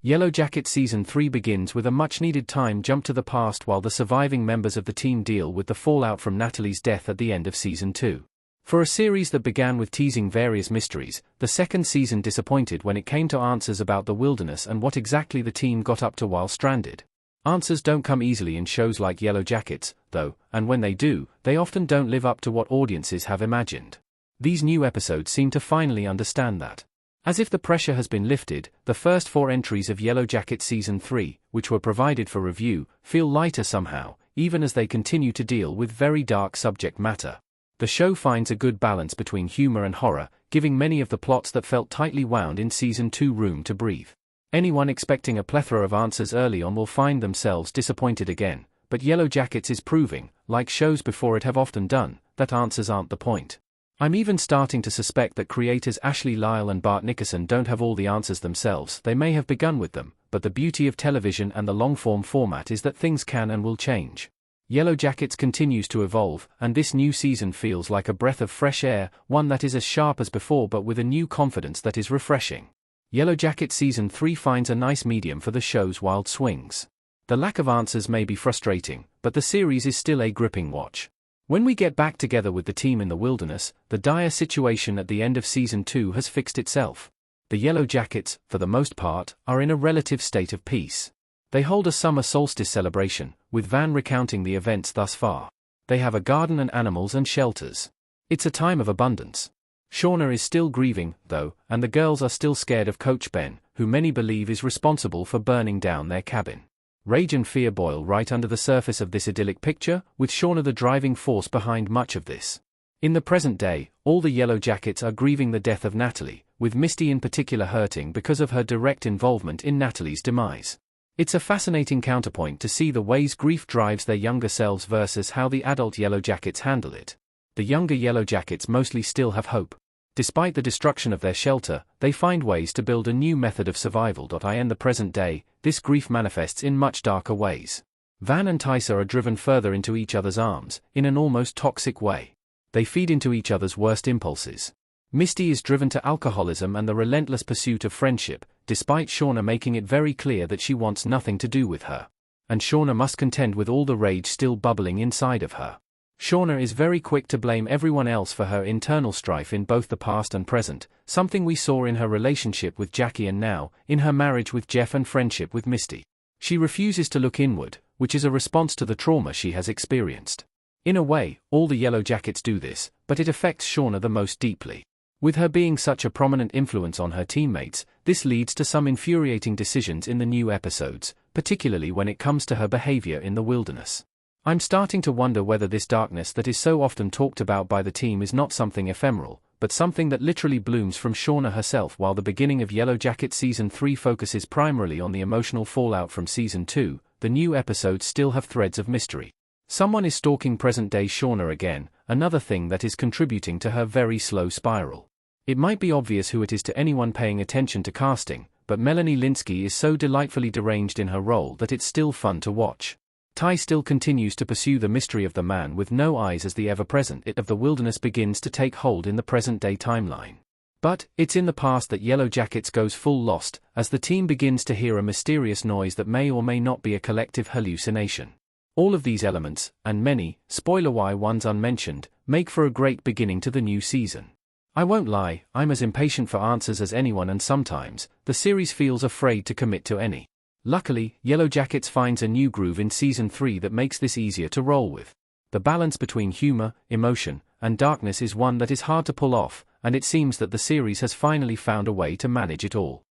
Yellowjackets Season 3 begins with a much-needed time jump to the past while the surviving members of the team deal with the fallout from Natalie's death at the end of Season 2. For a series that began with teasing various mysteries, the second season disappointed when it came to answers about the wilderness and what exactly the team got up to while stranded. Answers don't come easily in shows like Yellowjackets, though, and when they do, they often don't live up to what audiences have imagined. These new episodes seem to finally understand that. As if the pressure has been lifted, the first 4 entries of Yellowjackets Season 3, which were provided for review, feel lighter somehow, even as they continue to deal with very dark subject matter. The show finds a good balance between humor and horror, giving many of the plots that felt tightly wound in Season 2 room to breathe. Anyone expecting a plethora of answers early on will find themselves disappointed again, but Yellowjackets is proving, like shows before it have often done, that answers aren't the point. I'm even starting to suspect that creators Ashley Lyle and Bart Nickerson don't have all the answers themselves. They may have begun with them, but the beauty of television and the long-form format is that things can and will change. Yellowjackets continues to evolve, and this new season feels like a breath of fresh air, one that is as sharp as before but with a new confidence that is refreshing. Yellowjackets Season 3 finds a nice medium for the show's wild swings. The lack of answers may be frustrating, but the series is still a gripping watch. When we get back together with the team in the wilderness, the dire situation at the end of Season 2 has fixed itself. The Yellowjackets, for the most part, are in a relative state of peace. They hold a summer solstice celebration, with Van recounting the events thus far. They have a garden and animals and shelters. It's a time of abundance. Shauna is still grieving, though, and the girls are still scared of Coach Ben, who many believe is responsible for burning down their cabin. Rage and fear boil right under the surface of this idyllic picture, with Shauna the driving force behind much of this. In the present day, all the Yellowjackets are grieving the death of Natalie, with Misty in particular hurting because of her direct involvement in Natalie's demise. It's a fascinating counterpoint to see the ways grief drives their younger selves versus how the adult Yellowjackets handle it. The younger Yellowjackets mostly still have hope. Despite the destruction of their shelter, they find ways to build a new method of survival. In the present day, this grief manifests in much darker ways. Van and Tysa are driven further into each other's arms, in an almost toxic way. They feed into each other's worst impulses. Misty is driven to alcoholism and the relentless pursuit of friendship, despite Shauna making it very clear that she wants nothing to do with her. And Shauna must contend with all the rage still bubbling inside of her. Shauna is very quick to blame everyone else for her internal strife in both the past and present, something we saw in her relationship with Jackie and now, in her marriage with Jeff and friendship with Misty. She refuses to look inward, which is a response to the trauma she has experienced. In a way, all the Yellowjackets do this, but it affects Shauna the most deeply. With her being such a prominent influence on her teammates, this leads to some infuriating decisions in the new episodes, particularly when it comes to her behavior in the wilderness. I'm starting to wonder whether this darkness that is so often talked about by the team is not something ephemeral, but something that literally blooms from Shauna herself. While the beginning of Yellowjackets Season 3 focuses primarily on the emotional fallout from Season 2, the new episodes still have threads of mystery. Someone is stalking present-day Shauna again, another thing that is contributing to her very slow spiral. It might be obvious who it is to anyone paying attention to casting, but Melanie Lynskey is so delightfully deranged in her role that it's still fun to watch. Ty still continues to pursue the mystery of the man with no eyes as the ever-present it of the wilderness begins to take hold in the present-day timeline. But, it's in the past that Yellowjackets goes full lost, as the team begins to hear a mysterious noise that may or may not be a collective hallucination. All of these elements, and many, spoiler-wise ones unmentioned, make for a great beginning to the new season. I won't lie, I'm as impatient for answers as anyone, and sometimes, the series feels afraid to commit to any. Luckily, Yellowjackets finds a new groove in Season 3 that makes this easier to roll with. The balance between humor, emotion, and darkness is one that is hard to pull off, and it seems that the series has finally found a way to manage it all.